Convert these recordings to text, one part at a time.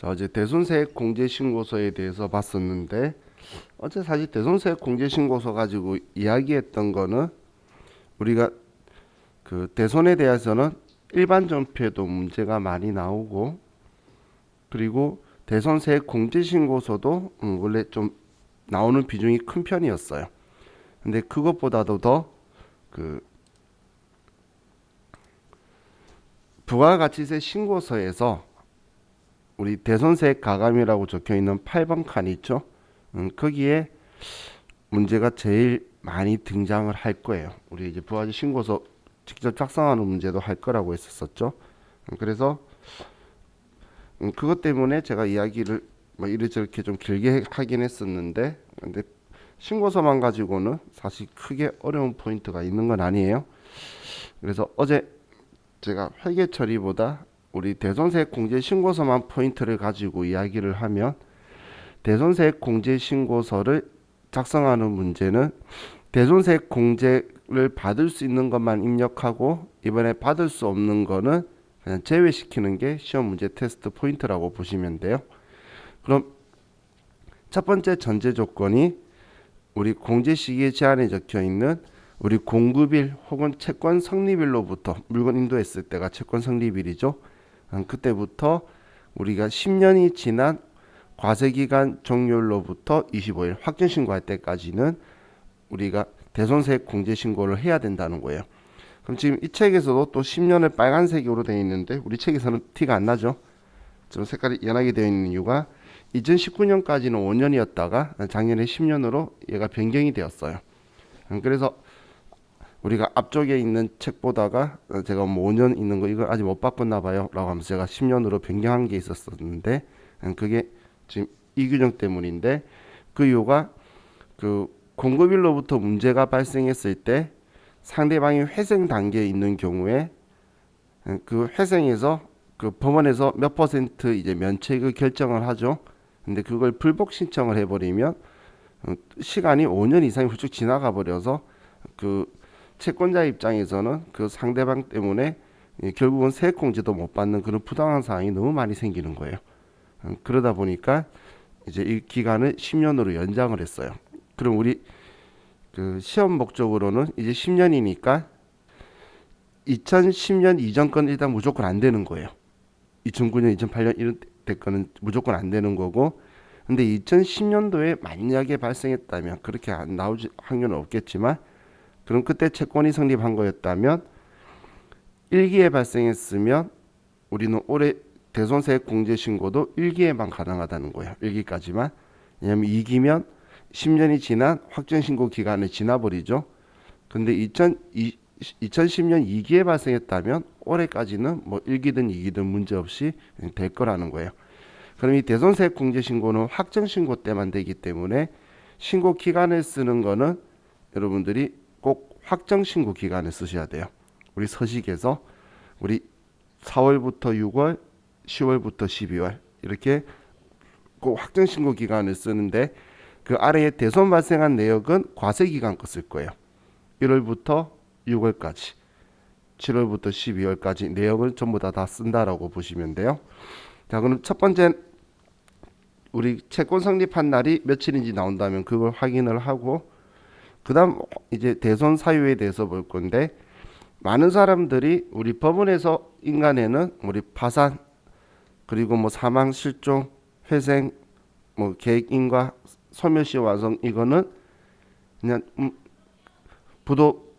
자, 어제 대손세액 공제신고서에 대해서 봤었는데 어제 사실 대손세액 공제신고서 가지고 이야기했던 거는 우리가 그 대손에 대해서는 일반 전표에도 문제가 많이 나오고 그리고 대손세액 공제신고서도 원래 좀 나오는 비중이 큰 편이었어요. 근데 그것보다도 더 그 부가가치세 신고서에서 우리 대손세액 가감이라고 적혀 있는 8번 칸 있죠? 거기에 문제가 제일 많이 등장을 할 거예요. 우리 이제 부가가치 신고서 직접 작성하는 문제도 할 거라고 했었죠. 그래서 그것 때문에 제가 이야기를 뭐 이렇게 좀 길게 하긴 했었는데, 근데 신고서만 가지고는 사실 크게 어려운 포인트가 있는 건 아니에요. 그래서 어제 제가 회계 처리보다 우리 대손세액 공제 신고서만 포인트를 가지고 이야기를 하면 대손세액 공제 신고서를 작성하는 문제는 대손세액 공제를 받을 수 있는 것만 입력하고 이번에 받을 수 없는 거는 그냥 제외시키는 게 시험 문제 테스트 포인트라고 보시면 돼요. 그럼 첫 번째 전제 조건이 우리 공제 시기의 제한에 적혀 있는 우리 공급일 혹은 채권 성립일로부터 물건 인도했을 때가 채권 성립일이죠. 그때부터 우리가 10년이 지난 과세기간 종료일로부터 25일 확정 신고할 때까지는 우리가 대손세액 공제 신고를 해야 된다는 거예요. 그럼 지금 이 책에서도 또 10년을 빨간색으로 되어 있는데 우리 책에서는 티가 안 나죠. 좀 색깔이 연하게 되어 있는 이유가 2019년까지는 5년이었다가 작년에 10년으로 얘가 변경이 되었어요. 그래서 우리가 앞쪽에 있는 책 보다가 제가 뭐 5년 있는 거 이거 아직 못 바꿨나 봐요 라고 하면서 제가 10년으로 변경한 게 있었었는데 그게 지금 이 규정 때문인데 그 이유가 그 공급일로부터 문제가 발생했을 때 상대방이 회생 단계에 있는 경우에 그 회생에서 그 법원에서 몇 퍼센트 이제 면책을 결정을 하죠. 근데 그걸 불복 신청을 해버리면 시간이 5년 이상이 훌쩍 지나가 버려서 그 채권자 입장에서는 그 상대방 때문에 결국은 세액공제도 못 받는 그런 부당한 사항이 너무 많이 생기는 거예요. 그러다 보니까 이제 이 기간을 10년으로 연장을 했어요. 그럼 우리 그 시험 목적으로는 이제 10년이니까 2010년 이전 건 일단 무조건 안 되는 거예요. 2009년, 2008년 이런 때 거는 무조건 안 되는 거고, 근데 2010년도에 만약에 발생했다면 그렇게 안 나올 확률은 없겠지만, 그럼 그때 채권이 성립한 거였다면 1기에 발생했으면 우리는 올해 대손세액 공제 신고도 1기에만 가능하다는 거예요. 1기까지만. 왜냐하면 2기면 10년이 지난 확정 신고 기간을 지나버리죠. 근데 2010년 2기에 발생했다면 올해까지는 뭐 1기든 2기든 문제없이 될 거라는 거예요. 그럼 이 대손세액 공제 신고는 확정 신고 때만 되기 때문에 신고 기간을 쓰는 거는 여러분들이 꼭 확정 신고 기간을 쓰셔야 돼요. 우리 서식에서 우리 4월부터 6월, 10월부터 12월 이렇게 꼭 확정 신고 기간을 쓰는데 그 아래에 대손 발생한 내역은 과세 기간 거 쓸 거예요. 1월부터 6월까지, 7월부터 12월까지 내역을 전부 다 쓴다라고 보시면 돼요. 자, 그럼 첫 번째 우리 채권 성립한 날이 며칠인지 나온다면 그걸 확인을 하고 그다음 이제 대손 사유에 대해서 볼 건데 많은 사람들이 우리 법원에서 인간에는 우리 파산 그리고 뭐 사망, 실종, 회생, 뭐 계획 인가, 소멸시 완성 이거는 그냥 부도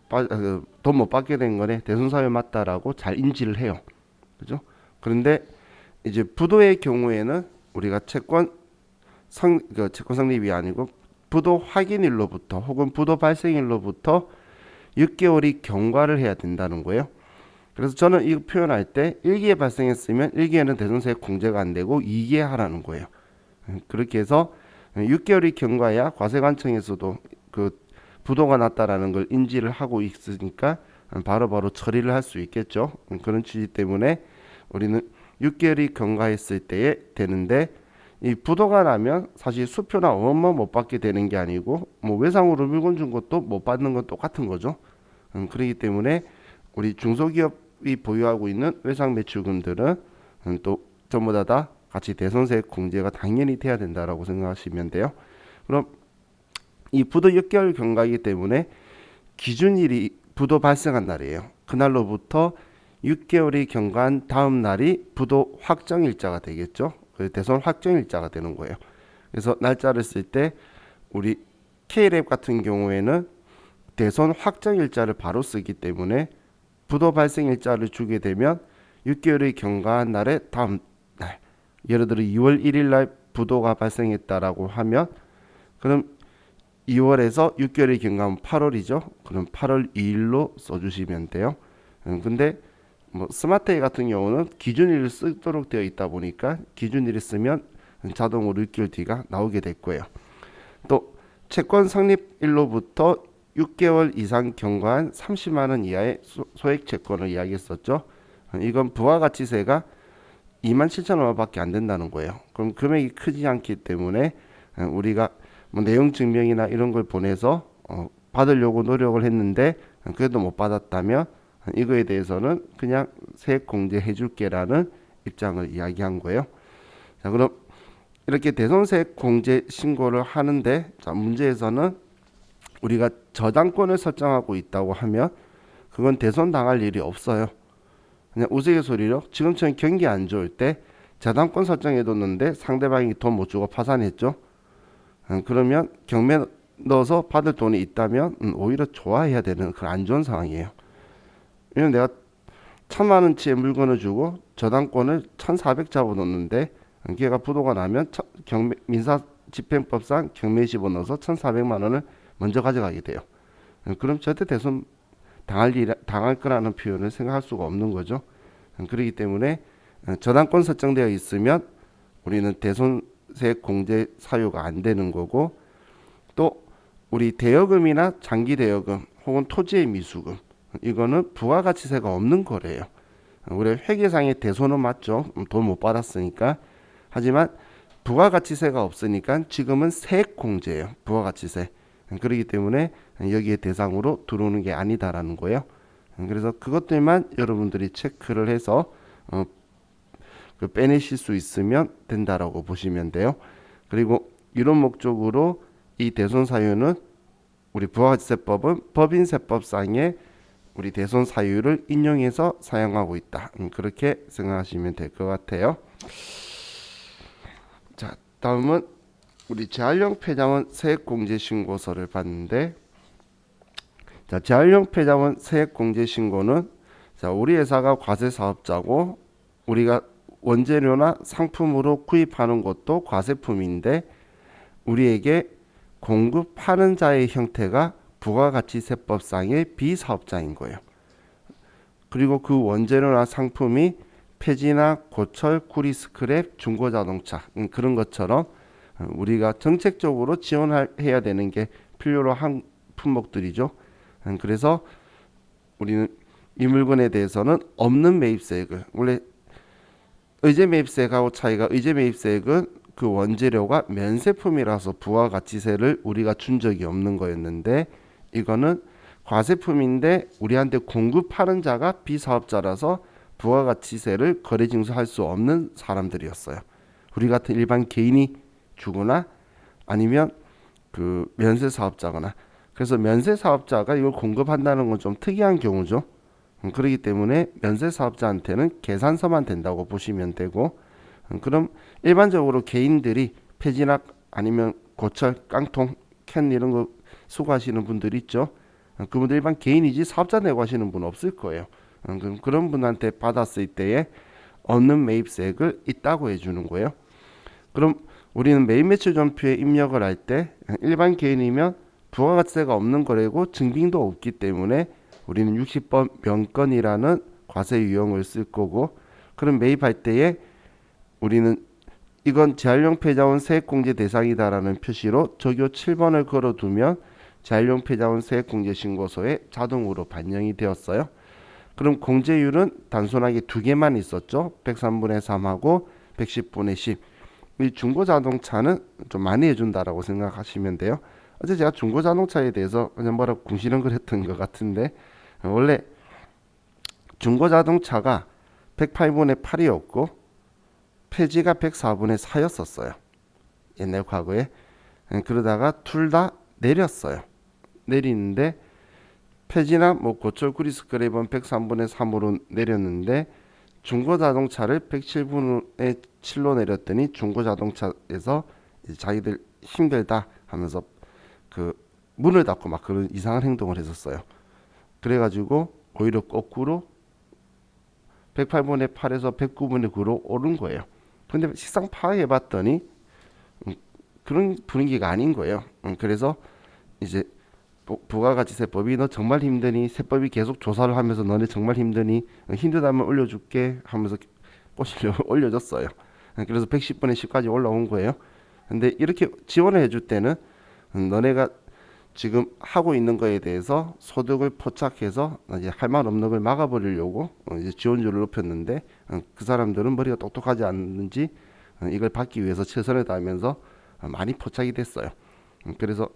돈 못 받게 된 거네 대손 사유 맞다라고 잘 인지를 해요. 그죠? 그런데 이제 부도의 경우에는 우리가 채권 성립이 아니고 부도 확인일로부터 혹은 부도 발생일로부터 6개월이 경과를 해야 된다는 거예요. 그래서 저는 이 표현할 때 1기에 발생했으면 1기에는 대손세액 공제가 안 되고 2기에 하라는 거예요. 그렇게 해서 6개월이 경과해야 과세관청에서도 그 부도가 났다라는 걸 인지를 하고 있으니까 바로바로 처리를 할 수 있겠죠. 그런 취지 때문에 우리는 6개월이 경과했을 때에 되는데 이 부도가 나면 사실 수표나 어음만 못 받게 되는 게 아니고 뭐 외상으로 물건 준 것도 못 받는 건 똑같은 거죠. 그렇기 때문에 우리 중소기업이 보유하고 있는 외상 매출금들은 또 전부 다 같이 대손세액 공제가 당연히 돼야 된다라고 생각하시면 돼요. 그럼 이 부도 6개월 경과이기 때문에 기준일이 부도 발생한 날이에요. 그날로부터 6개월이 경과한 다음 날이 부도 확정일자가 되겠죠. 대손 확정일자가 되는 거예요. 그래서 날짜를 쓸 때 우리 K랩 같은 경우에는 대손 확정일자를 바로 쓰기 때문에 부도 발생일자를 주게 되면 6개월이 경과한 날의 다음 날, 예를 들어 2월 1일 날 부도가 발생했다라고 하면 그럼 2월에서 6개월이 경과하면 8월이죠. 그럼 8월 2일로 써주시면 돼요. 근데 뭐 스마트웨이 같은 경우는 기준일을 쓰도록 되어 있다 보니까 기준일을 쓰면 자동으로 6개월 뒤가 나오게 될 거예요. 또 채권 성립일로부터 6개월 이상 경과한 30만 원 이하의 소액 채권을 이야기했었죠. 이건 부가가치세가 27,000원밖에 안 된다는 거예요. 그럼 금액이 크지 않기 때문에 우리가 뭐 내용 증명이나 이런 걸 보내서 받으려고 노력을 했는데 그래도 못 받았다면 이거에 대해서는 그냥 세액 공제 해줄게라는 입장을 이야기한 거예요. 자, 그럼 이렇게 대손세액 공제 신고를 하는데, 자, 문제에서는 우리가 저당권을 설정하고 있다고 하면 그건 대손 당할 일이 없어요. 그냥 우스갯소리로 지금처럼 경기 안 좋을 때 저당권 설정해뒀는데 상대방이 돈 못 주고 파산했죠. 그러면 경매 넣어서 받을 돈이 있다면 오히려 좋아해야 되는 그런 안 좋은 상황이에요. 왜냐면 내가 1,000만 원치의 물건을 주고 저당권을 1,400 잡아놓는데 걔가 부도가 나면 민사집행법상 경매에 집어넣어서 1,400만 원을 먼저 가져가게 돼요. 그럼 절대 대손 당할 거라는 표현을 생각할 수가 없는 거죠. 그렇기 때문에 저당권 설정되어 있으면 우리는 대손세액 공제 사유가 안 되는 거고, 또 우리 대여금이나 장기 대여금 혹은 토지의 미수금, 이거는 부가가치세가 없는 거래요. 우리 회계상의 대손은 맞죠. 돈 못 받았으니까. 하지만 부가가치세가 없으니까 지금은 세액 공제예요. 부가가치세. 그렇기 때문에 여기에 대상으로 들어오는 게 아니다라는 거예요. 그래서 그것들만 여러분들이 체크를 해서 빼내실 수 있으면 된다라고 보시면 돼요. 그리고 이런 목적으로 이 대손 사유는 우리 부가가치세법은 법인세법상의 우리 대손 사유를 인용해서 사용하고 있다. 그렇게 생각하시면 될 것 같아요. 자, 다음은 우리 재활용 폐자원 세액공제 신고서를 봤는데, 자, 재활용 폐자원 세액공제 신고는, 자, 우리 회사가 과세 사업자고 우리가 원재료나 상품으로 구입하는 것도 과세품인데 우리에게 공급하는 자의 형태가 부가가치세법상의 비사업자인 거예요. 그리고 그 원재료나 상품이 폐지나 고철, 구리, 스크랩, 중고자동차 그런 것처럼 우리가 정책적으로 지원해야 되는 게 필요로 한 품목들이죠. 그래서 우리는 이 물건에 대해서는 없는 매입세액을, 원래 의제 매입세액하고 차이가, 의제 매입세액은 그 원재료가 면세품이라서 부가가치세를 우리가 준 적이 없는 거였는데, 이거는 과세품인데 우리한테 공급하는 자가 비사업자라서 부가가치세를 거래징수할 수 없는 사람들이었어요. 우리 같은 일반 개인이 주거나 아니면 그 면세사업자거나. 그래서 면세사업자가 이걸 공급한다는 건 좀 특이한 경우죠. 그렇기 때문에 면세사업자한테는 계산서만 된다고 보시면 되고, 그럼 일반적으로 개인들이 폐지나 아니면 고철, 깡통, 캔 이런 거 수거하시는 분들 있죠. 그분들 일반 개인이지 사업자 내고 하시는 분 없을 거예요. 그럼 그런 분한테 받았을 때에 없는 매입세액을 있다고 해주는 거예요. 그럼 우리는 매입 매출 전표에 입력을 할 때 일반 개인이면 부가가치세가 없는 거래고 증빙도 없기 때문에 우리는 60번 명건이라는 과세 유형을 쓸 거고, 그럼 매입할 때에 우리는 이건 재활용 폐자원 세액공제 대상이다라는 표시로 적요 7번을 걸어두면 재활용 폐자원 세액공제 신고서에 자동으로 반영이 되었어요. 그럼 공제율은 단순하게 두 개만 있었죠. 103분의 3하고 110분의 10. 이 중고자동차는 좀 많이 해준다라고 생각하시면 돼요. 어제 제가 중고자동차에 대해서 그냥 뭐라고 궁시렁거렸던 것 같은데, 원래 중고자동차가 108분의 8이었고 폐지가 104분의 4였었어요. 옛날 과거에. 그러다가 둘 다 내렸어요. 내리는데 폐지나 뭐 고철 구리스 그레이브는 103분의 3으로 내렸는데 중고자동차를 107분의 7로 내렸더니 중고자동차에서 이제 자기들 힘들다 하면서 그 문을 닫고 막 그런 이상한 행동을 했었어요. 그래가지고 오히려 거꾸로 108분의 8에서 109분의 9로 오른 거예요. 근데 식상 파악해봤더니 그런 분위기가 아닌 거예요. 그래서 이제 부가가치세법이 너 정말 힘드니 세법이 계속 조사를 하면서 너네 정말 힘드니 힘들다면 올려줄게 하면서 꼬시려 올려줬어요. 그래서 110분의 10까지 올라온 거예요. 근데 이렇게 지원을 해줄 때는 너네가 지금 하고 있는 거에 대해서 소득을 포착해서 이제 할 말 없는 걸 막아버리려고 이제 지원율을 높였는데 그 사람들은 머리가 똑똑하지 않는지 이걸 받기 위해서 최선을 다하면서 많이 포착이 됐어요. 그래서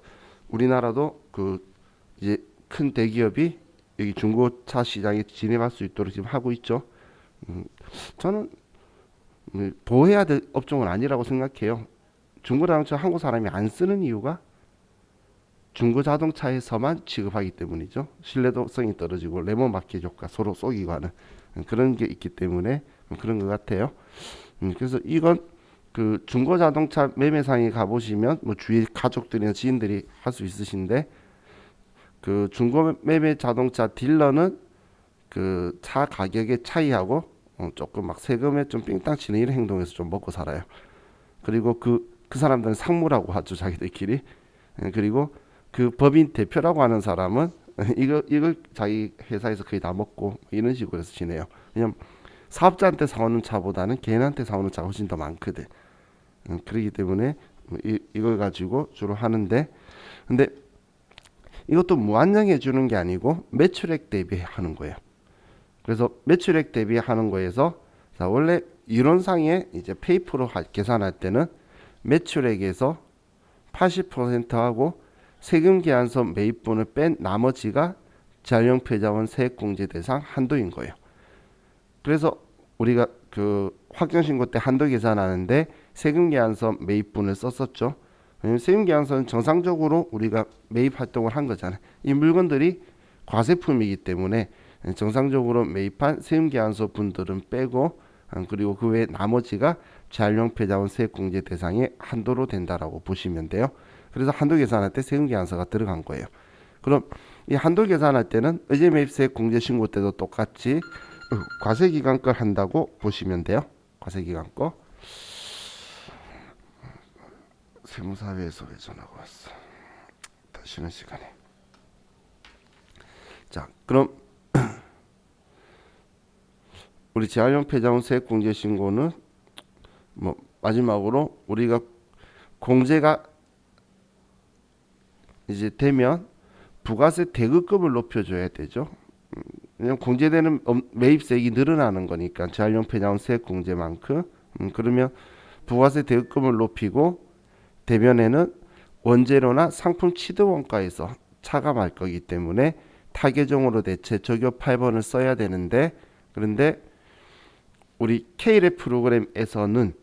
우리나라도 그 이제 큰 대기업이 여기 중고차 시장에 진입할 수 있도록 지금 하고 있죠. 저는 보호해야 될 업종은 아니라고 생각해요. 중고자동차 한국 사람이 안 쓰는 이유가 중고자동차에서만 취급하기 때문이죠. 신뢰도성이 떨어지고 레몬마켓 효과 서로 속이고 하는 그런 게 있기 때문에 그런 것 같아요. 그래서 이건 그 중고자동차 매매상에 가보시면 뭐 주위 가족들이나 지인들이 할 수 있으신데 그 중고 매매 자동차 딜러는 그 차 가격의 차이하고 조금 막 세금에 좀 삥땅 치는 이런 행동에서 좀 먹고 살아요. 그리고 그 사람들은 상무라고 하죠, 자기들끼리. 그리고 그 법인 대표라고 하는 사람은 이걸 자기 회사에서 거의 다 먹고 이런 식으로 해서 지내요. 왜냐면 사업자한테 사오는 차보다는 개인한테 사오는 차가 훨씬 더 많거든. 그렇기 때문에 이걸 가지고 주로 하는데, 근데 이것도 무한정해 주는 게 아니고 매출액 대비하는 거예요. 그래서 매출액 대비하는 거에서 자, 원래 이론상에 이제 페이프로 계산할 때는 매출액에서 80%하고 세금 계산서 매입분을 뺀 나머지가 재활용폐자원 세액공제 대상 한도인 거예요. 그래서 우리가 그 확정신고 때 한도 계산하는데 세금 계산서 매입분을 썼었죠. 왜냐면 세금 계산서는 정상적으로 우리가 매입 활동을 한 거잖아요. 이 물건들이 과세품이기 때문에 정상적으로 매입한 세금 계산서 분들은 빼고 그리고 그 외에 나머지가 재활용폐자원 세액공제 대상의 한도로 된다라고 보시면 돼요. 그래서 한도 계산할 때 세금 계산서가 들어간 거예요. 그럼 이 한도 계산할 때는 의제 매입세액 공제 신고 때도 똑같이 과세기간 걸 한다고 보시면 돼요. 과세기간 거. 세무사회에서 왜 전화가 왔어? 다시 쉬는 시간에. 자, 그럼 우리 재활용폐자원 세액공제 신고는 뭐 마지막으로 우리가 공제가 이제 되면 부가세 대급금을 높여줘야 되죠. 왜냐면 공제되는 매입세액이 늘어나는 거니까 재활용폐자원 세액공제만큼 그러면 부가세 대급금을 높이고 대면에는 원재료나 상품 취득원가에서 차감할 거기 때문에 타계정으로 대체 적용 8번을 써야 되는데 그런데 우리 K랩 프로그램에서는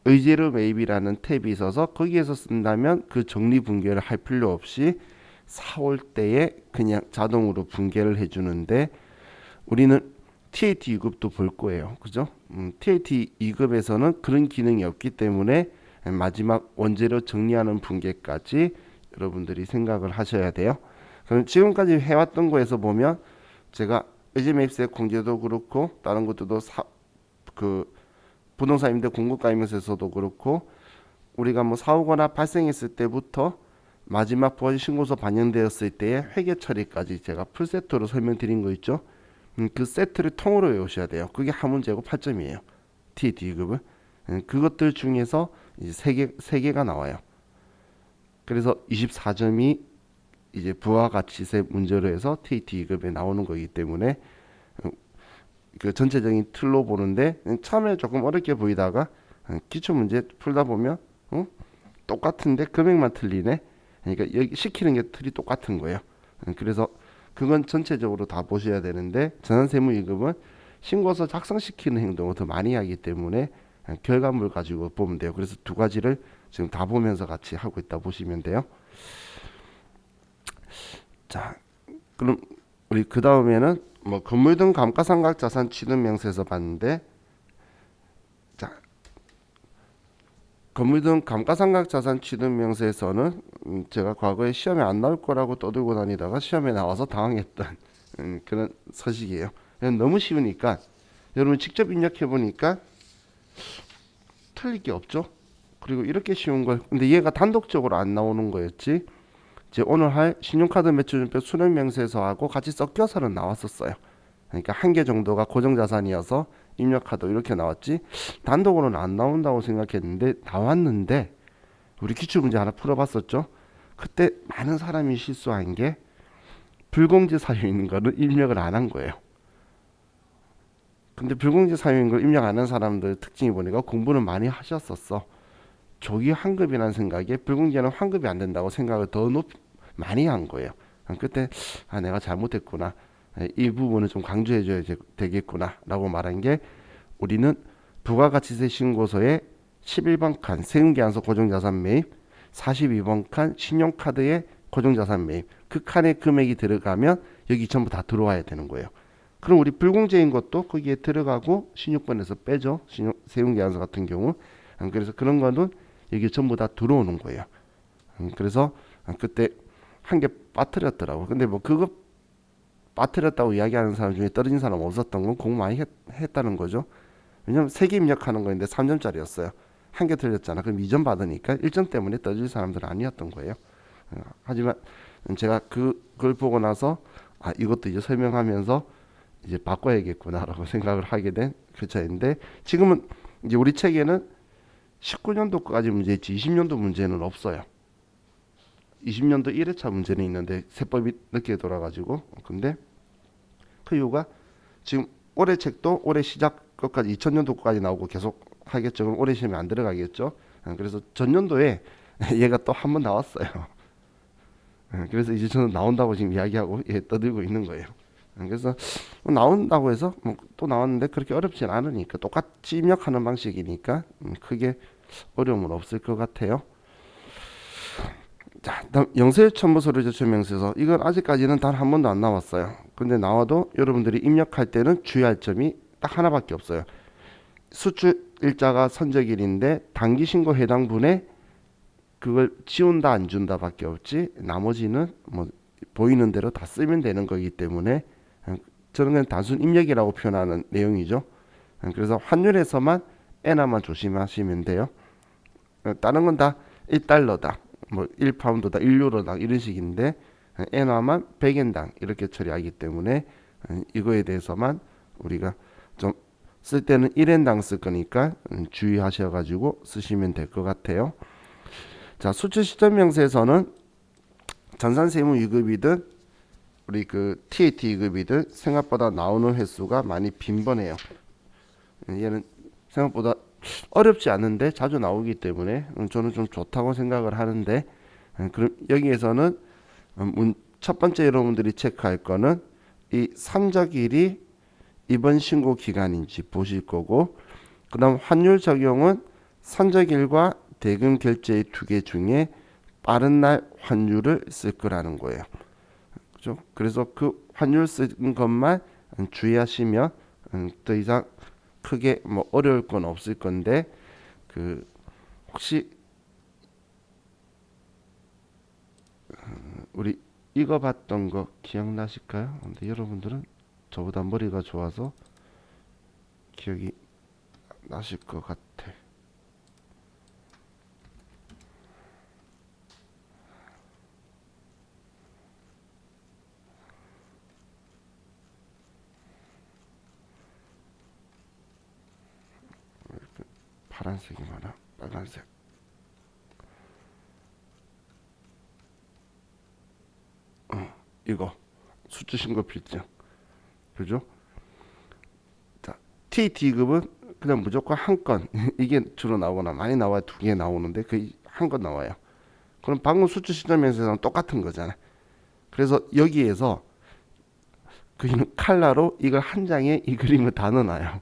의제료 매입이라는 탭이 있어서 거기에서 쓴다면 그 정리 분계를 할 필요 없이 사올 때에 그냥 자동으로 분계를 해주는데 우리는 TAT 2급도 볼 거예요. 그죠? TAT 2급에서는 그런 기능이 없기 때문에 마지막 원재료 정리하는 분계까지 여러분들이 생각을 하셔야 돼요. 그럼 지금까지 해왔던 거에서 보면 제가 의제 매입세액 공제도 그렇고 다른 것들도 그 부동산 임대 공급가입세에서도 그렇고 우리가 뭐 사오거나 발생했을 때부터 마지막 부가세 신고서 반영되었을 때의 회계 처리까지 제가 풀세트로 설명드린 거 있죠. 그 세트를 통으로 외우셔야 돼요. 그게 한 문제고 8점이에요. TAT 2급은. 그것들 중에서 이제 세 개가 나와요. 그래서 24점이 이제 부가가치세 문제로 해서 TAT 2급에 나오는 거기 때문에 그 전체적인 틀로 보는데 처음에 조금 어렵게 보이다가 기초 문제 풀다 보면 똑같은데 금액만 틀리네. 그러니까 여기 시키는 게 틀이 똑같은 거예요. 그래서 그건 전체적으로 다 보셔야 되는데 전환세무 2급은 신고서 작성시키는 행동을 더 많이 하기 때문에 결과물 가지고 보면 돼요. 그래서 두 가지를 지금 다 보면서 같이 하고 있다 보시면 돼요. 자, 그럼 우리 그 다음에는 뭐 건물 등 감가상각 자산 취득 명세서 봤는데, 자, 건물 등 감가상각 자산 취득 명세서는 제가 과거에 시험에 안 나올 거라고 떠들고 다니다가 시험에 나와서 당황했던 그런 서식이에요. 너무 쉬우니까 여러분 직접 입력해 보니까 틀릴 게 없죠. 그리고 이렇게 쉬운 걸, 근데 얘가 단독적으로 안 나오는 거였지. 이제 오늘 할 신용카드 매출준표 수령명세서하고 같이 섞여서는 나왔었어요. 그러니까 한 개 정도가 고정자산이어서 입력카드 이렇게 나왔지, 단독으로는 안 나온다고 생각했는데 나왔는데, 우리 기출문제 하나 풀어봤었죠. 그때 많은 사람이 실수한 게 불공제 사유인 거를 입력을 안 한 거예요. 근데 불공제 사유인 걸 입력 안 한 사람들 특징이 보니까 공부는 많이 하셨었어. 조기 환급이라는 생각에 불공제는 환급이 안 된다고 생각을 더 많이 한 거예요. 그때 내가 잘못했구나, 이 부분을 좀 강조해 줘야 되겠구나 라고 말한 게, 우리는 부가가치세 신고서에 11번 칸 세금계산서 고정자산 매입, 42번 칸 신용카드의 고정자산 매입, 그 칸에 금액이 들어가면 여기 전부 다 들어와야 되는 거예요. 그럼 우리 불공제인 것도 거기에 들어가고 16번에서 빼죠. 세금계산서 같은 경우. 그래서 그런 거는 여기 전부 다 들어오는 거예요. 그래서 그때 한 개 빠뜨렸더라고. 근데 뭐 그거 빠뜨렸다고 이야기하는 사람 중에 떨어진 사람 없었던 건 공부 많이 했다는 거죠. 왜냐면 3개 입력하는 거인데 3점짜리였어요. 한 개 틀렸잖아. 그럼 2점 받으니까 1점 때문에 떨어질 사람들은 아니었던 거예요. 하지만 제가 그걸 보고 나서 이것도 이제 설명하면서 이제 바꿔야겠구나라고 생각을 하게 된 그 차이인데, 지금은 이제 우리 책에는 19년도까지 문제 있지 20년도 문제는 없어요. 20년도 1회차 문제는 있는데 세법이 늦게 돌아가지고. 근데 그 이유가 지금 올해 책도 올해 시작 것까지 2000년도까지 나오고 계속 하겠죠. 그럼 올해 시험에 안 들어가겠죠. 그래서 전년도에 얘가 또 한 번 나왔어요. 그래서 이제 저는 나온다고 지금 이야기하고 떠들고 있는 거예요. 그래서 나온다고 해서 또 나왔는데 그렇게 어렵진 않으니까, 똑같이 입력하는 방식이니까 크게 어려움은 없을 것 같아요. 자, 다음 영세청부서류 제출명세서, 이건 아직까지는 단 한 번도 안 나왔어요. 근데 나와도 여러분들이 입력할 때는 주의할 점이 딱 하나밖에 없어요. 수출 일자가 선적일인데 단기 신고 해당 분에 그걸 지운다 안 준다 밖에 없지, 나머지는 뭐 보이는 대로 다 쓰면 되는 거기 때문에 저는 그냥 단순 입력이라고 표현하는 내용이죠. 그래서 환율에서만 엔화만 조심하시면 돼요. 다른 건 다 1달러다, 뭐 1파운드다, 1유로다 이런 식인데, 엔화만 100엔당 이렇게 처리하기 때문에 이거에 대해서만 우리가 좀 쓸 때는 1엔당 쓸 거니까 주의하셔가지고 쓰시면 될 것 같아요. 자, 수출 시점 명세에서는 전산세무 유급이든 우리 그 TAT 유급이든 생각보다 나오는 횟수가 많이 빈번해요. 얘는 생각보다 어렵지 않은데 자주 나오기 때문에 저는 좀 좋다고 생각을 하는데, 그럼 여기에서는 첫 번째 여러분들이 체크할 거는 이 산적일이 이번 신고 기간인지 보실 거고, 그 다음 환율 적용은 산적일과 대금 결제의 두 개 중에 빠른 날 환율을 쓸 거라는 거예요. 그죠? 그래서 그 환율 쓴 것만 주의하시면 더 이상 크게 뭐 어려울 건 없을 건데, 그 혹시 우리 이거 봤던 거 기억나실까요? 근데 여러분들은 저보다 머리가 좋아서 기억이 나실 것 같아. 파란색이 많아, 빨간색. 이거 수주신고 필증, 그죠? 자, TT급은 그냥 무조건 한 건 이게 주로 나오거나 많이 나와야 두 개 나오는데 그 한 건 나와요. 그럼 방금 수주 시점에서는 똑같은 거잖아. 그래서 여기에서 그냥 칼라로 이걸 한 장에 이 그림을 다 넣어놔요.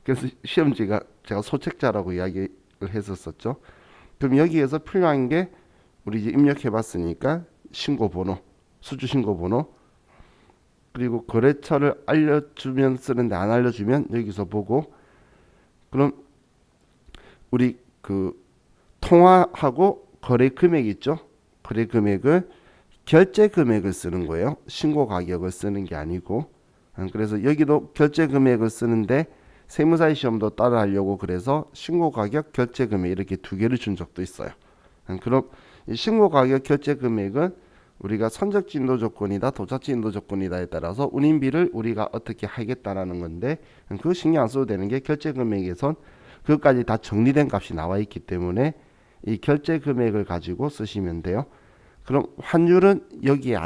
그래서 시험지가 제가 소책자라고 이야기를 했었었죠. 그럼 여기에서 필요한 게 우리 이제 입력해 봤으니까 신고번호, 수주 신고번호, 그리고 거래처를 알려주면 쓰는데 안 알려주면 여기서 보고, 그럼 우리 그 통화하고 거래 금액 있죠? 거래 금액을 결제 금액을 쓰는 거예요. 신고 가격을 쓰는 게 아니고. 그래서 여기도 결제 금액을 쓰는데 세무사의 시험도 따라 하려고 그래서 신고 가격, 결제 금액 이렇게 두 개를 준 적도 있어요. 그럼 이 신고 가격, 결제 금액은 우리가 선적지 인도 조건이다, 도착지 인도 조건이다에 따라서 운임비를 우리가 어떻게 하겠다라는 건데, 그거 신경 안 써도 되는 게 결제 금액에선 그것까지 다 정리된 값이 나와 있기 때문에 이 결제 금액을 가지고 쓰시면 돼요. 그럼 환율은 여기에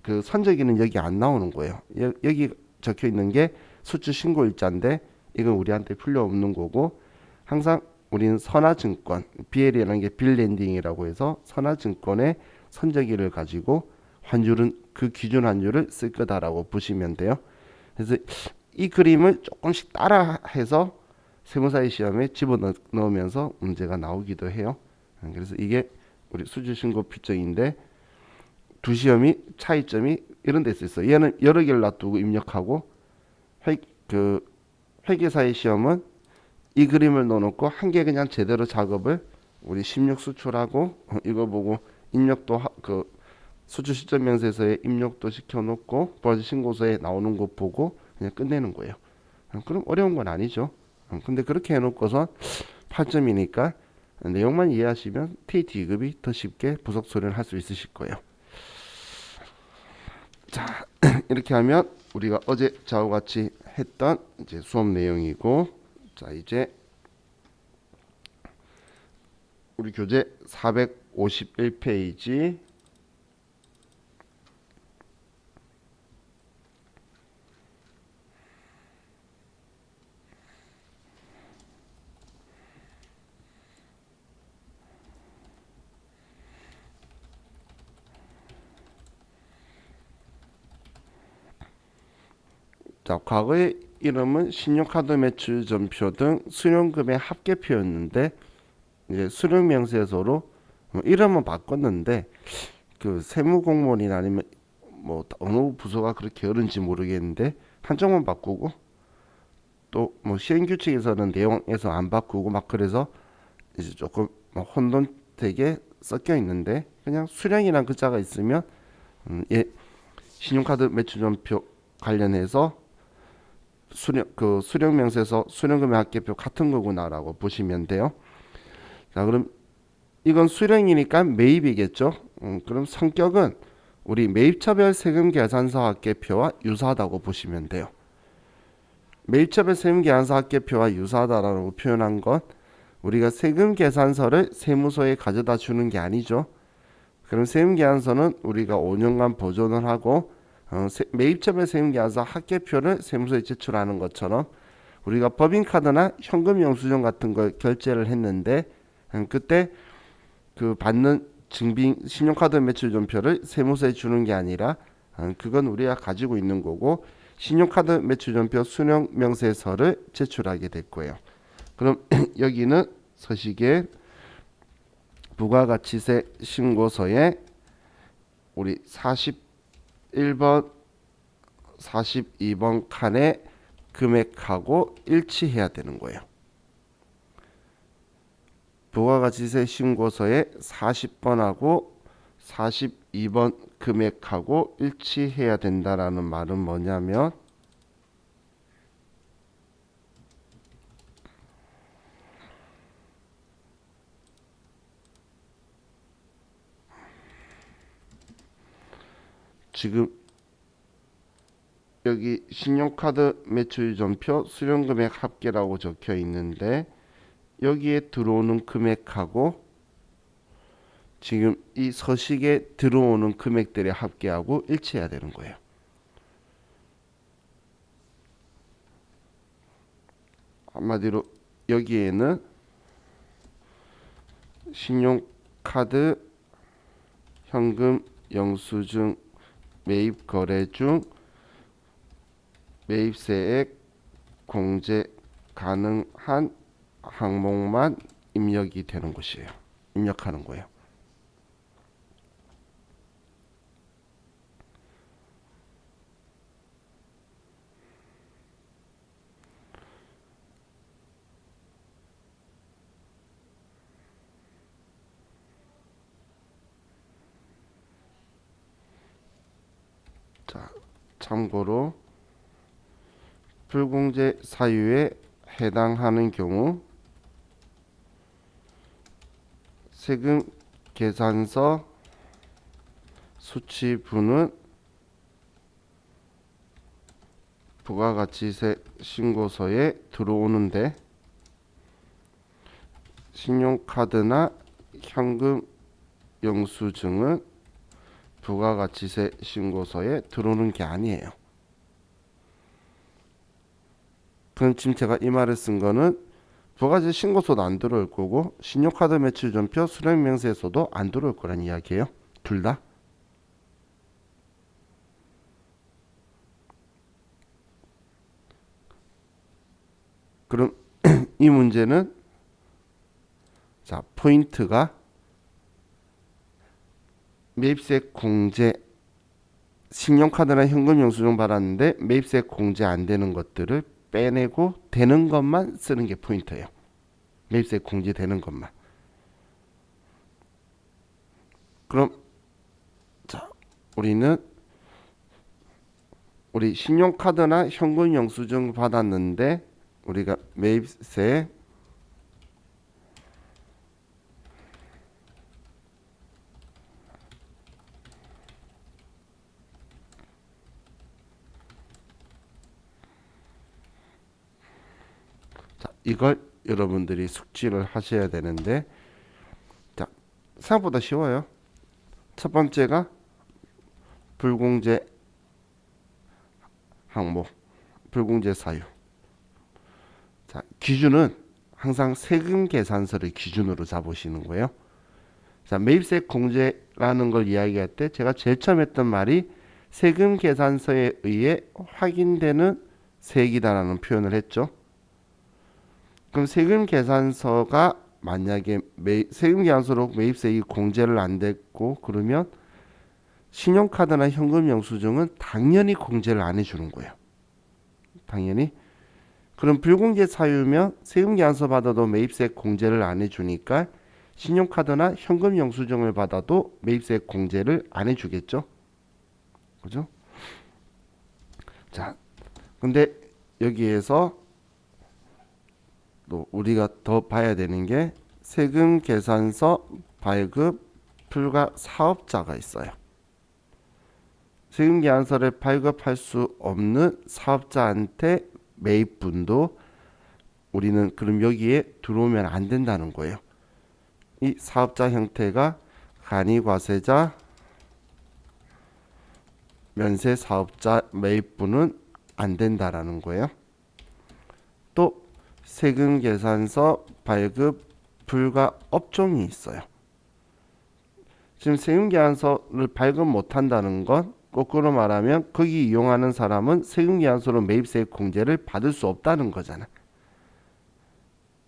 그 선적일은 여기 안 나오는 거예요. 여기 적혀 있는 게 수주 신고 일자인데 이건 우리한테 필요 없는 거고, 항상 우리는 선화증권, BL이라는 게 빌랜딩이라고 해서 선화증권의 선적일을 가지고 환율은 그 기준 환율을 쓸 거다라고 보시면 돼요. 그래서 이 그림을 조금씩 따라해서 세무사의 시험에 집어넣으면서 문제가 나오기도 해요. 그래서 이게 우리 수주신고 필정인데 두 시험이 차이점이 이런 데 있어요. 얘는 여러 개를 놔두고 입력하고 그 회계사의 시험은 이 그림을 넣어놓고 한 개 그냥 제대로 작업을 우리 16 수출하고 이거 보고 입력도 그 수출 시점 명세서에 입력도 시켜놓고 벌써 신고서에 나오는 거 보고 그냥 끝내는 거예요. 그럼 어려운 건 아니죠. 근데 그렇게 해놓고서 8점이니까 내용만 이해하시면 TT 2급이 더 쉽게 부속 처리를 할 수 있으실 거예요. 자, 이렇게 하면 우리가 어제 저와 같이 했던 이제 수업 내용이고, 자 이제 우리 교재 451페이지 자, 과거의 이름은 신용카드 매출 전표 등 수령금의 합계표였는데 이제 수령명세서로 이름은 바꿨는데 그 세무공무원이나 아니면 뭐 어느 부서가 그렇게 게으른지 모르겠는데 한쪽만 바꾸고 또 뭐 시행규칙에서는 내용에서 안 바꾸고 막 그래서 이제 조금 혼돈되게 섞여 있는데 그냥 수령이란 글자가 있으면 예, 신용카드 매출전표 관련해서 수령명세서 수령금의 합계표 같은 거구나라고 보시면 돼요. 자, 그럼 이건 수령이니까 매입이겠죠. 그럼 성격은 우리 매입처별 세금 계산서 합계표와 유사하다고 보시면 돼요. 매입처별 세금 계산서 합계표와 유사하다라고 표현한 건 우리가 세금 계산서를 세무서에 가져다 주는 게 아니죠. 그럼 세금 계산서는 우리가 5년간 보존을 하고 매입처별 세금 계산서 합계표를 세무서에 제출하는 것처럼 우리가 법인카드나 현금 영수증 같은 걸 결제를 했는데 그때 그 받는 증빙 신용카드 매출 전표를 세무서에 주는 게 아니라 그건 우리가 가지고 있는 거고 신용카드 매출 전표 수령 명세서를 제출하게 될 거예요. 그럼 여기는 서식에 부가가치세 신고서에 우리 41번 42번 칸의 금액하고 일치해야 되는 거예요. 부가가치세 신고서에 40번하고 42번 금액하고 일치해야 된다라는 말은 뭐냐면 지금 여기 신용카드 매출 전표 수령금액 합계라고 적혀 있는데 여기에 들어오는 금액하고 지금 이 서식에 들어오는 금액들의 합계하고 일치해야 되는 거예요. 한마디로 여기에는 신용카드, 현금, 영수증, 매입 거래 중 매입세액, 공제 가능한 항목만 입력이 되는 것이에요. 입력하는 거예요. 자, 참고로 불공제 사유에 해당하는 경우 세금 계산서 수치부는 부가가치세 신고서에 들어오는데 신용카드나 현금 영수증은 부가가치세 신고서에 들어오는 게 아니에요. 그럼 지금 제가 이 말을 쓴 거는 부가가치 신고서도 안 들어올 거고 신용카드 매출전표 수령명세서도 안 들어올 거란 이야기예요. 둘 다. 그럼 이 문제는 자, 포인트가 매입세 공제 신용카드나 현금 영수증 받았는데 매입세 공제 안 되는 것들을 빼내고 되는 것만 쓰는 게 포인트예요. 매입세 공제 되는 것만. 그럼 자, 우리 신용카드나 현금 영수증 받았는데 우리가 매입세 자, 이걸 여러분들이 숙지를 하셔야 되는데 자, 생각보다 쉬워요. 첫 번째가 불공제 항목, 불공제 사유. 자, 기준은 항상 세금 계산서를 기준으로 잡으시는 거예요. 자, 매입세 공제라는 걸 이야기할 때 제가 제일 처음 했던 말이 세금 계산서에 의해 확인되는 세액이다라는 표현을 했죠. 그럼 세금 계산서가 만약에 세금 계산서로 매입세액이 공제를 안 됐고 그러면 신용카드나 현금 영수증은 당연히 공제를 안 해주는 거예요. 당연히. 그럼 불공제 사유면 세금 계산서 받아도 매입세 공제를 안 해주니까 신용카드나 현금 영수증을 받아도 매입세 공제를 안 해주겠죠. 그죠? 자, 근데 여기에서 또 우리가 더 봐야 되는 게 세금 계산서 발급 불가 사업자가 있어요. 세금 계산서를 발급할 수 없는 사업자한테 매입분도 우리는 그럼 여기에 들어오면 안 된다는 거예요. 이 사업자 형태가 간이과세자, 면세사업자 매입분은 안 된다라는 거예요. 또 세금 계산서 발급 불가 업종이 있어요. 지금 세금 계산서를 발급 못 한다는 건 거꾸로 말하면 거기 이용하는 사람은 세금 계산서로 매입세액 공제를 받을 수 없다는 거잖아.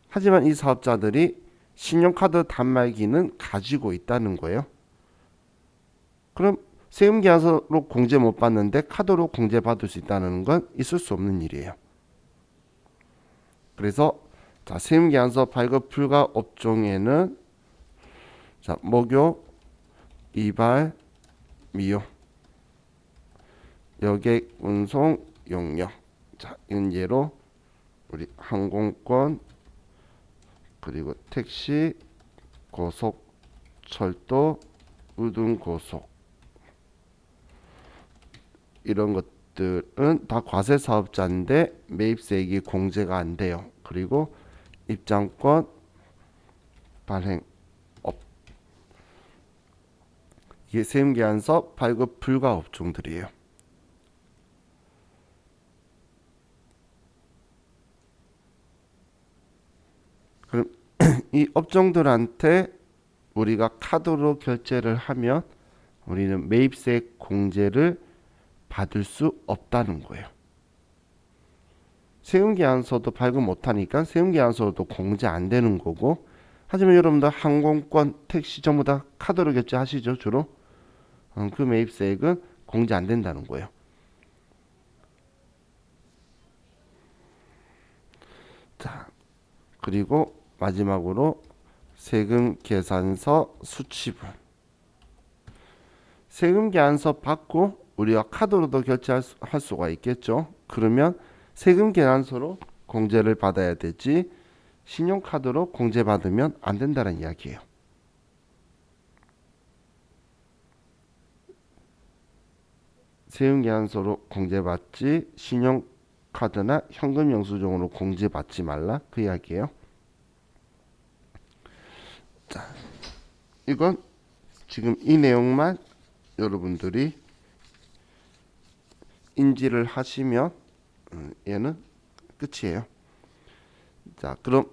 하지만 이 사업자들이 신용카드 단말기는 가지고 있다는 거예요. 그럼 세금 계산서로 공제 못 받는데 카드로 공제 받을 수 있다는 건 있을 수 없는 일이에요. 그래서 자, 세금 계산서 발급 불가 업종에는 자, 목욕, 이발, 미용, 여객, 운송, 용역. 자, 이런 예로 우리 항공권 그리고 택시, 고속, 철도, 우등고속 이런 것들은 다 과세 사업자인데 매입세액이 공제가 안 돼요. 그리고 입장권, 발행업 이게 세금 계산서 발급 불가 업종들이에요. 그럼 이 업종들한테 우리가 카드로 결제를 하면 우리는 매입세액 공제를 받을 수 없다는 거예요. 세금계약서도 발급 못하니까 세금계약서도 공제 안 되는 거고, 하지만 여러분들 항공권, 택시 전부 다 카드로 결제하시죠 주로. 그 매입세액은 공제 안 된다는 거예요. 자, 그리고 마지막으로 세금 계산서 수취분. 세금 계산서 받고 우리가 카드로도 결제할 할 수가 있겠죠. 그러면 세금 계산서로 공제를 받아야 되지 신용카드로 공제받으면 안 된다는 이야기예요. 세금 계산서로 공제받지 신용카드나 현금 영수증으로 공제받지 말라 그 이야기예요. 자, 이건 지금 이 내용만 여러분들이 인지를 하시면 얘는 끝이에요. 자, 그럼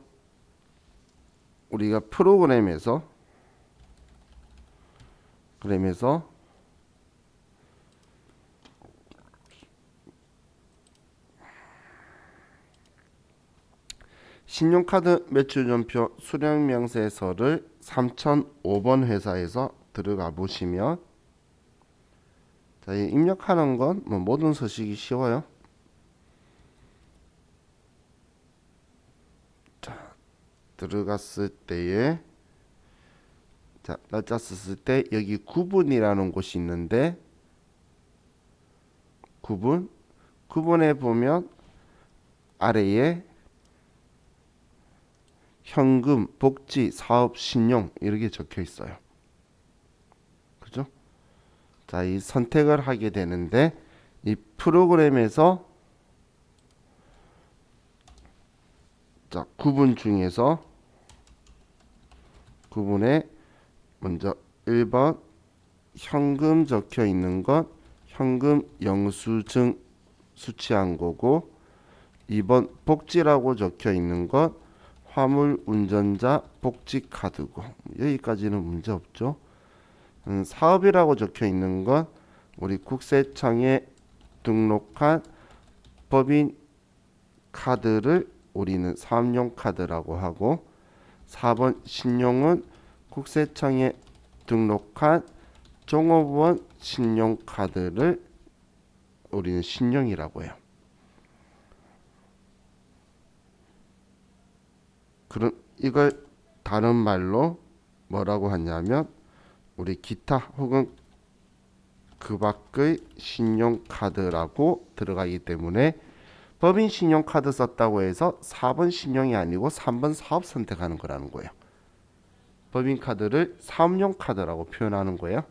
우리가 프로그램에서 신용카드 매출전표 수령명세서를 3005번 회사에서 들어가 보시면, 자, 이 입력하는 건 뭐 모든 서식이 쉬워요. 자, 들어갔을 때에 자, 날짜 썼을 때 여기 구분이라는 곳이 있는데 구분에 보면 아래에 현금, 복지, 사업, 신용 이렇게 적혀 있어요. 그죠? 자, 이 선택을 하게 되는데 이 프로그램에서 자, 구분 중에서 구분에 먼저 1번 현금 적혀 있는 것 현금 영수증 수취한 거고, 2번 복지라고 적혀 있는 것 화물 운전자 복지 카드고, 여기까지는 문제 없죠. 사업이라고 적혀 있는 건 우리 국세청에 등록한 법인 카드를 우리는 사업용 카드라고 하고, 4번 신용은 국세청에 등록한 종업원 신용카드를 우리는 신용이라고 해요. 그럼 이걸 다른 말로 뭐라고 하냐면 우리 기타 혹은 그 밖의 신용카드라고 들어가기 때문에 법인 신용카드 썼다고 해서 4번 신용이 아니고 3번 사업 선택하는 거라는 거예요. 법인 카드를 사업용 카드라고 표현하는 거예요.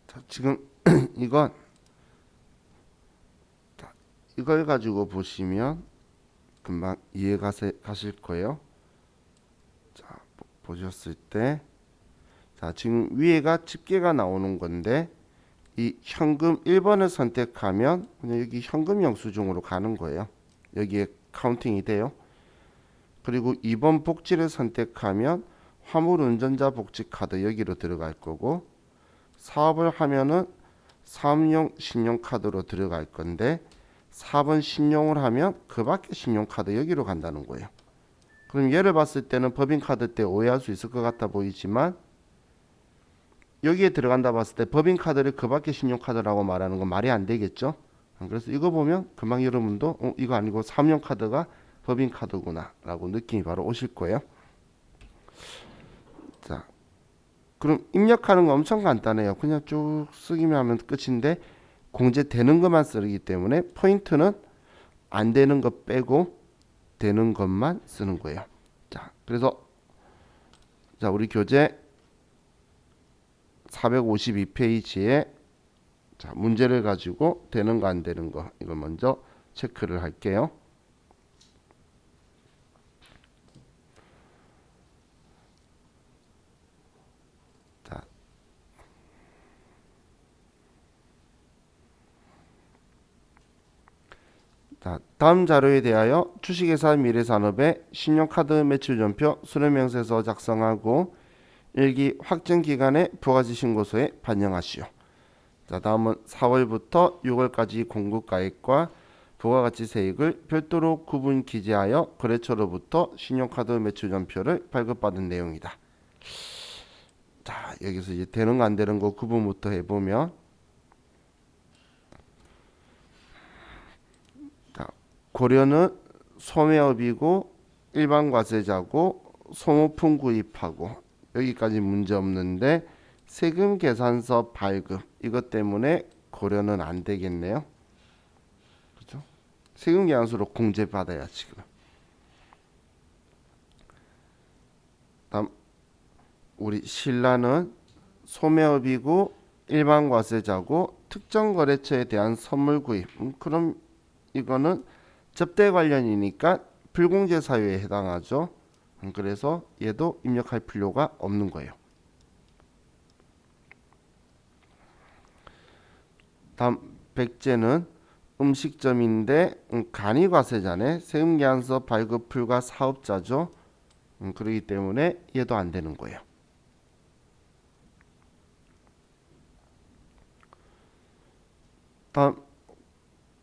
자, 지금 이건 이걸 가지고 보시면 금방 이해가 가실 거예요. 자, 보셨을 때, 자, 지금 위에가 집계가 나오는 건데 이 현금 1번을 선택하면 그냥 여기 현금 영수증으로 가는 거예요. 여기에 카운팅이 돼요. 그리고 2번 복지를 선택하면 화물 운전자 복지 카드 여기로 들어갈 거고, 사업을 하면은 사업용 신용카드로 들어갈 건데 4번 신용을 하면 그 밖에 신용카드 여기로 간다는 거예요. 그럼 얘를 봤을 때는 법인카드 때 오해할 수 있을 것 같아 보이지만 여기에 들어간다 봤을 때 법인카드를 그 밖에 신용카드라고 말하는 건 말이 안 되겠죠. 그래서 이거 보면 금방 여러분도 이거 아니고 사업용카드가 법인카드구나 라고 느낌이 바로 오실 거예요. 자, 그럼 입력하는 거 엄청 간단해요. 그냥 쭉 쓰기만 하면 끝인데 공제되는 것만 쓰기 때문에 포인트는 안 되는 거 빼고 되는 것만 쓰는 거예요. 자, 그래서 자, 우리 교재 452페이지에 자, 문제를 가지고 되는 거 안 되는 거 이걸 먼저 체크를 할게요. 자, 다음 자료에 대하여 주식회사 미래산업의 신용카드 매출전표 수령명세서 작성하고 일기 확정기간의 부가가치 신고서에 반영하시오. 자, 다음은 4월부터 6월까지 공급가액과 부가가치세액을 별도로 구분 기재하여 거래처로부터 신용카드 매출전표를 발급받은 내용이다. 자, 여기서 이제 되는 거 안 되는 거 구분부터 해보면, 자, 고려는 소매업이고 일반 과세자고 소모품 구입하고 여기까지 문제 없는데 세금 계산서 발급 이것 때문에 고려는 안 되겠네요. 그렇죠? 세금 계산서로 공제 받아야 지금. 다음 우리 신라는 소매업이고 일반 과세자고 특정 거래처에 대한 선물 구입. 그럼 이거는 접대 관련이니까 불공제 사유에 해당하죠. 그래서 얘도 입력할 필요가 없는 거예요. 다음 백제는 음식점인데 간이과세자네. 세금계산서 발급 불가 사업자죠. 그렇기 때문에 얘도 안 되는 거예요. 다음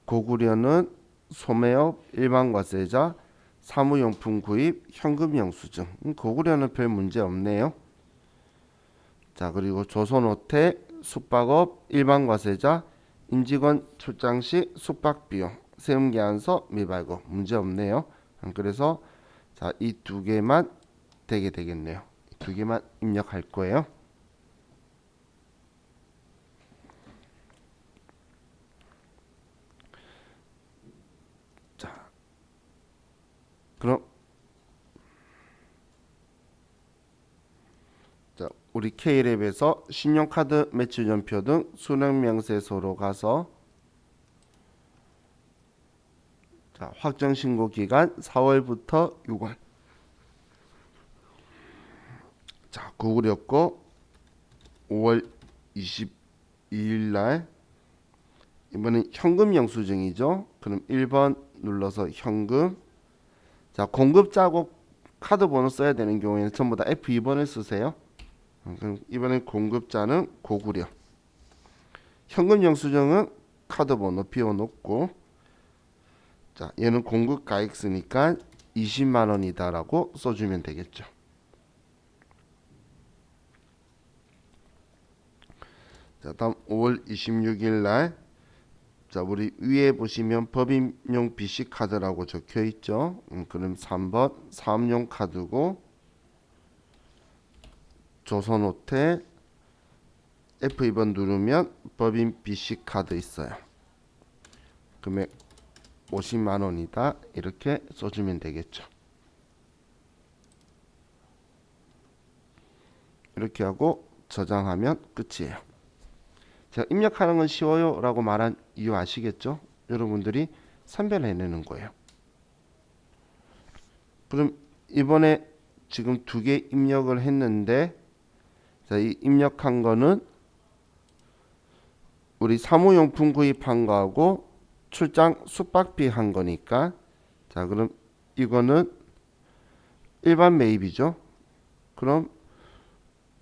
고구려는 소매업, 일반과세자, 사무용품 구입, 현금 영수증. 고구려는 별 문제 없네요. 자, 그리고 조선호텔, 숙박업, 일반과세자, 임직원 출장 시 숙박비용, 세금계산서 미발급 문제 없네요. 그래서 자, 이 두 개만 되게 되겠네요. 두 개만 입력할 거예요. 자, 그럼 자, 우리 K랩에서 신용카드 매출전표 등 수령명세서로 가서 자, 확정신고 기간 4월부터 6월. 자, 구글이었고 5월 22일 날 이번엔 현금 영수증이죠. 그럼 1번 눌러서 현금. 자, 공급자고 카드 번호 써야 되는 경우에는 전부 다 F2번을 쓰세요. 그럼 이번엔 공급자는 고구려. 현금 영수증은 카드 번호 비워놓고, 자, 얘는 공급가액 쓰니까 20만 원이다라고 써주면 되겠죠. 자, 다음 5월 26일 날, 자, 우리 위에 보시면 법인용 BC 카드라고 적혀 있죠. 그럼 3번 사업용 카드고, 조선호텔 F2번 누르면 법인 BC 카드 있어요. 금액 50만 원이다. 이렇게 써주면 되겠죠. 이렇게 하고 저장하면 끝이에요. 제가 입력하는 건 쉬워요 라고 말한 이유 아시겠죠? 여러분들이 선별해내는 거예요. 그럼 이번에 지금 두 개 입력을 했는데, 자, 이 입력한 거는 우리 사무용품 구입한 거하고 출장 숙박비 한 거니까, 자, 그럼 이거는 일반 매입이죠. 그럼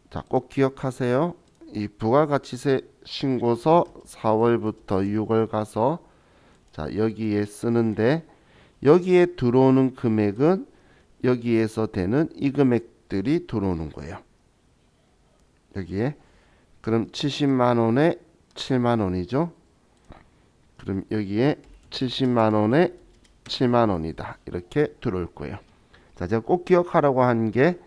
자, 꼭 기억하세요. 이 부가가치세 신고서 4월부터 6월 가서 자, 여기에 쓰는데, 여기에 들어오는 금액은 여기에서 되는 이 금액들이 들어오는 거예요. 여기에. 그럼 70만 원에 7만 원이죠. 그럼 여기에 70만 원에 7만 원이다. 이렇게 들어올 거예요. 자, 제가 꼭 기억하라고 하는 게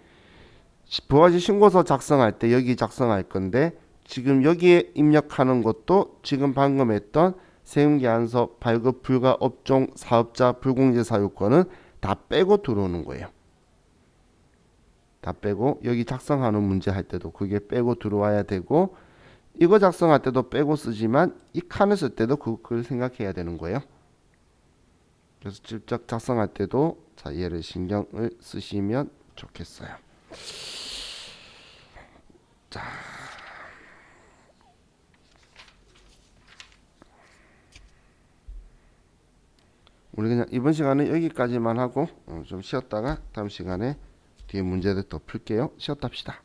부가가치 신고서 작성할 때 여기 작성할 건데, 지금 여기에 입력하는 것도 지금 방금 했던 세금계산서 발급 불가 업종 사업자 불공제 사유권은 다 빼고 들어오는 거예요. 다 빼고 여기 작성하는 문제 할 때도 그게 빼고 들어와야 되고, 이거 작성할 때도 빼고 쓰지만 이 칸을 쓸 때도 그걸 생각해야 되는 거예요. 그래서 직접 작성할 때도 자, 얘를 신경을 쓰시면 좋겠어요. 자, 우리 그냥 이번 시간은 여기까지만 하고 좀 쉬었다가 다음 시간에 뒤에 문제들 더 풀게요. 쉬었다 합시다.